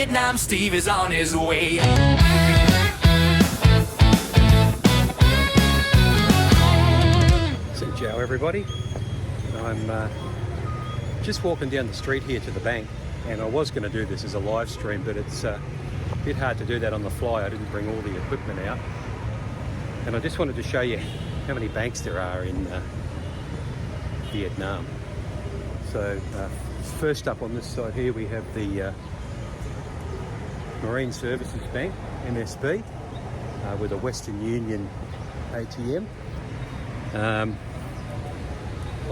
Vietnam Steve is on his way. So, ciao everybody. I'm just walking down the street here to the bank, and I was going to do this as a live stream, but it's a bit hard to do that on the fly. I didn't bring all the equipment out, and I just wanted to show you how many banks there are in Vietnam. So first up on this side here we have the Marine Services Bank, MSB, with a Western Union ATM. On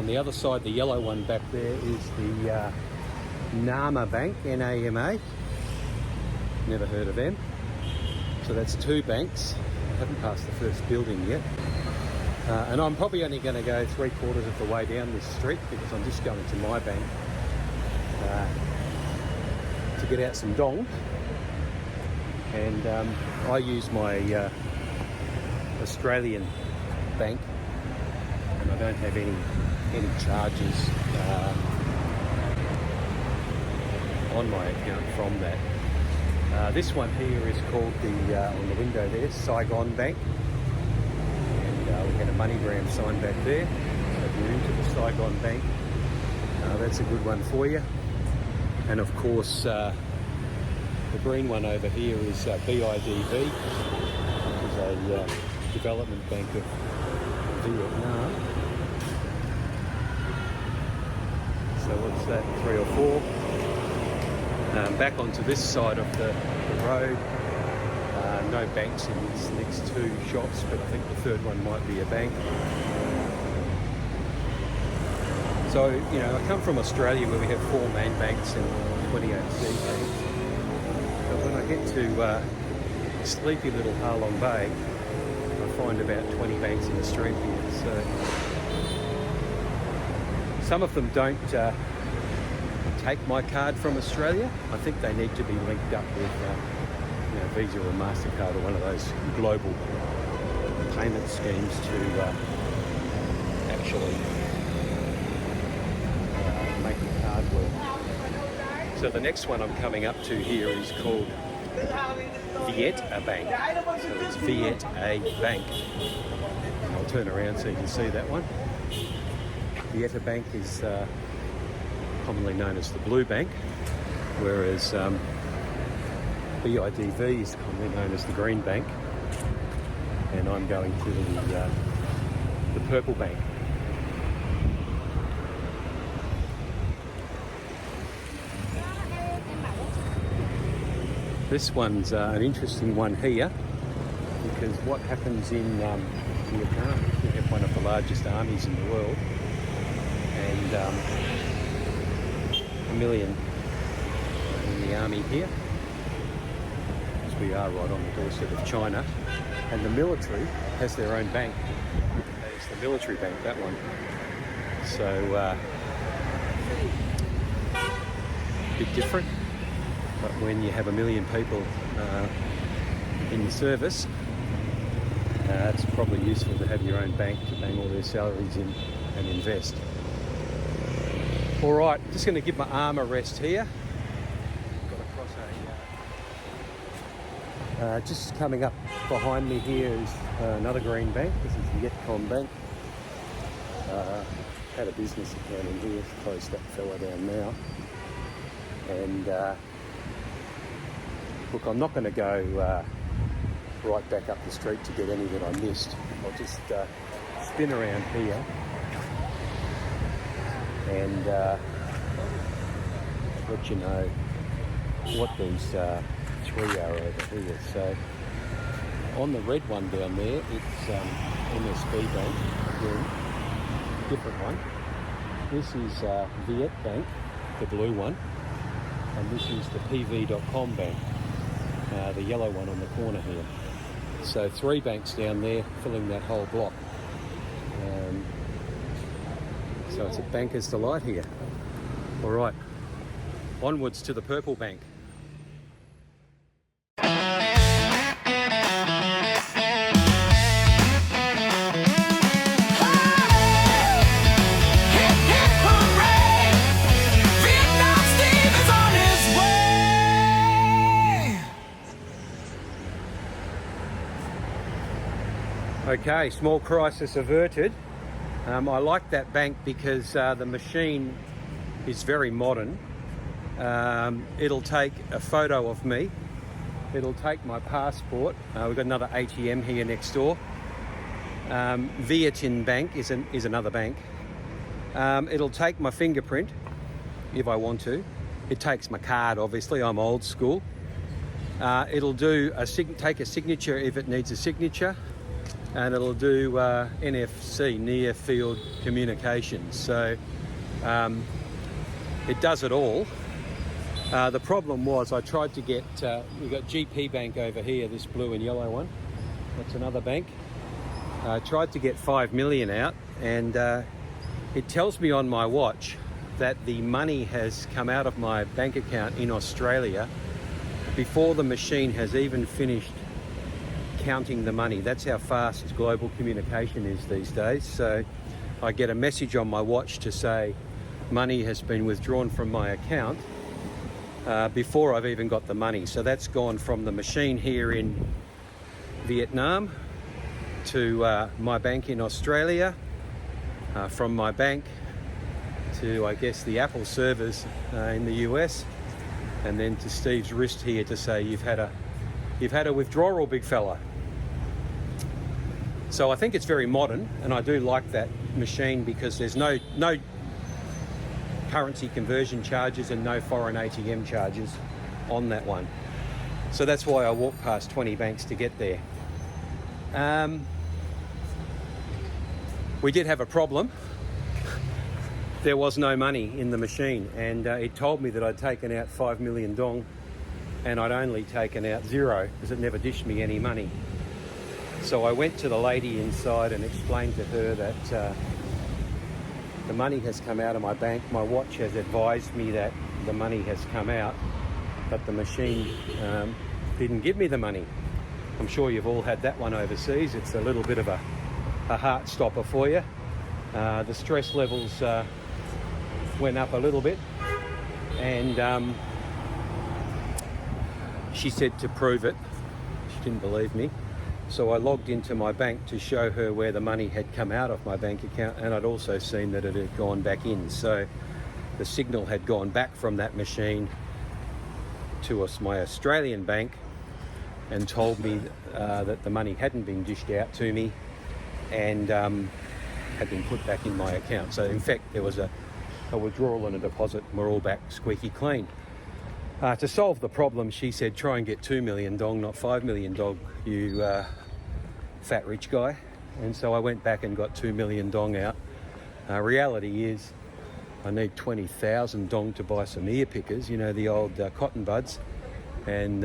the other side, the yellow one back there is the Nama Bank, N-A-M-A. Never heard of them. So that's two banks. I haven't passed the first building yet. And I'm probably only going to go 3/4 of the way down this street because I'm just going to my bank to get out some dong. And I use my Australian bank, and I don't have any charges on my account from that. This one here is called on the window there, Saigon Bank. And we had a MoneyGram sign back there. So if you're into the Saigon Bank, that's a good one for you. And of course, the green one over here is BIDV, which is a development bank of Vietnam. So what's that, 3 or 4? Back onto this side of the road, no banks in these next two shops, but I think the third one might be a bank. So, you know, I come from Australia where we have 4 main banks and 28 C banks. But when I get to sleepy little Ha Long Bay, I find about 20 banks in the street here. So some of them don't take my card from Australia. I think they need to be linked up with Visa or MasterCard or one of those global payment schemes to actually make the card work. So the next one I'm coming up to here is called Viet A Bank. So it's Viet A Bank. And I'll turn around so you can see that one. Viet A Bank is commonly known as the Blue Bank, whereas BIDV is commonly known as the Green Bank, and I'm going to the Purple Bank. This one's an interesting one here, because what happens in Vietnam, we have one of the largest armies in the world, and 1 million in the army here, as we are right on the doorstep of China, and the military has their own bank. It's the military bank, that one. So a bit different, but when you have 1 million people in the service, it's probably useful to have your own bank to bang all their salaries in and invest. All right, just going to give my arm a rest here. Got across just coming up behind me here is another green bank. This is the Vietcom Bank. Had a business account in here, closed that fella down now. And look, I'm not going to go right back up the street to get any that I missed. I'll just spin around here and let you know what these 3 are over here. So on the red one down there, it's MSB Bank, again, different one. This is Viet Bank, the blue one, and this is the PV.com Bank, the yellow one on the corner here. So 3 banks down there filling that whole block. So it's a banker's delight here. All right, onwards to the Purple Bank. Okay, small crisis averted. I like that bank because the machine is very modern. It'll take a photo of me. It'll take my passport. We've got another ATM here next door. Vietnam Bank is another bank. It'll take my fingerprint if I want to. It takes my card, obviously. I'm old school. It'll do take a signature if it needs a signature, and it'll do NFC, near field communications. So it does it all. The problem was I tried to get, we've got GP Bank over here, this blue and yellow one. That's another bank. I tried to get 5 million out, and it tells me on my watch that the money has come out of my bank account in Australia before the machine has even finished counting the money. That's how fast global communication is these days. So I get a message on my watch to say money has been withdrawn from my account before I've even got the money. So that's gone from the machine here in Vietnam to my bank in Australia, from my bank to, I guess, the Apple servers in the US, and then to Steve's wrist here to say you've had a withdrawal, big fella. So I think it's very modern, and I do like that machine because there's no currency conversion charges and no foreign ATM charges on that one. So that's why I walked past 20 banks to get there. We did have a problem. There was no money in the machine, and it told me that I'd taken out 5 million dong and I'd only taken out 0 because it never dished me any money. So I went to the lady inside and explained to her that the money has come out of my bank. My watch has advised me that the money has come out, but the machine didn't give me the money. I'm sure you've all had that one overseas. It's a little bit of a heart stopper for you. The stress levels went up a little bit, and she said to prove it. She didn't believe me. So I logged into my bank to show her where the money had come out of my bank account, and I'd also seen that it had gone back in. So the signal had gone back from that machine to my Australian bank and told me that the money hadn't been dished out to me and had been put back in my account. So in fact there was a withdrawal and a deposit, and we're all back squeaky clean. To solve the problem, she said, try and get 2 million dong, not 5 million dong, you fat rich guy. And so I went back and got 2 million dong out. Reality is I need 20,000 dong to buy some ear pickers, you know, the old cotton buds. And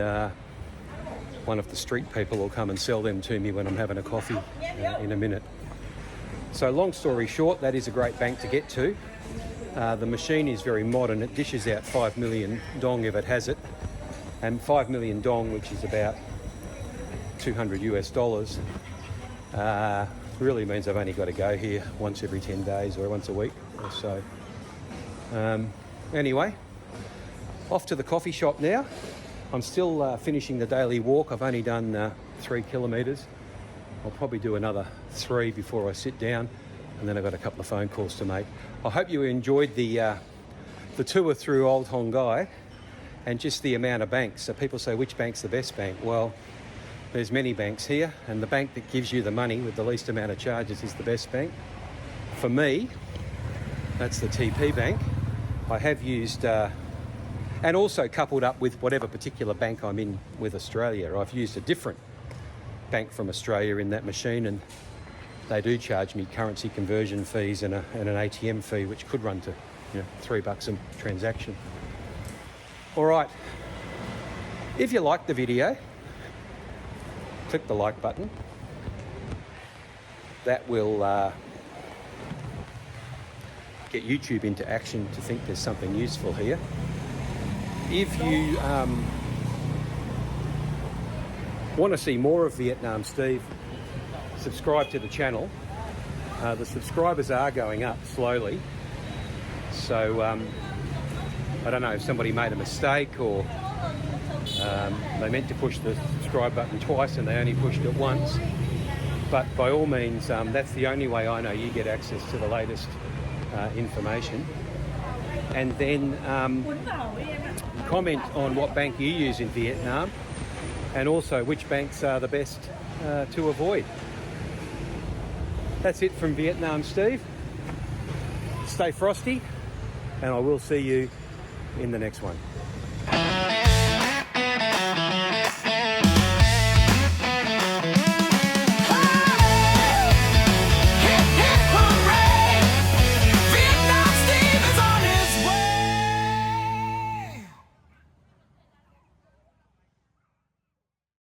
one of the street people will come and sell them to me when I'm having a coffee in a minute. So long story short, that is a great bank to get to. The machine is very modern. It dishes out 5 million dong if it has it. And 5 million dong, which is about $200 US, really means I've only got to go here once every 10 days or once a week or so. Anyway, off to the coffee shop now. I'm still finishing the daily walk. I've only done 3 kilometres. I'll probably do another 3 before I sit down, and then I've got a couple of phone calls to make. I hope you enjoyed the tour through Old Hongai and just the amount of banks. So people say, which bank's the best bank? Well, there's many banks here, and the bank that gives you the money with the least amount of charges is the best bank. For me, that's the TP Bank. I have used, and also coupled up with whatever particular bank I'm in with Australia, I've used a different bank from Australia in that machine, and they do charge me currency conversion fees and an ATM fee, which could run to $3 a transaction. All right, if you liked the video, click the like button. That will get YouTube into action to think there's something useful here. If you want to see more of Vietnam Steve, subscribe to the channel. The subscribers are going up slowly, so I don't know if somebody made a mistake or they meant to push the subscribe button twice and they only pushed it once. But by all means, that's the only way I know you get access to the latest information. And then comment on what bank you use in Vietnam, and also which banks are the best to avoid. That's it from Vietnam, Steve. Stay frosty, and I will see you in the next one.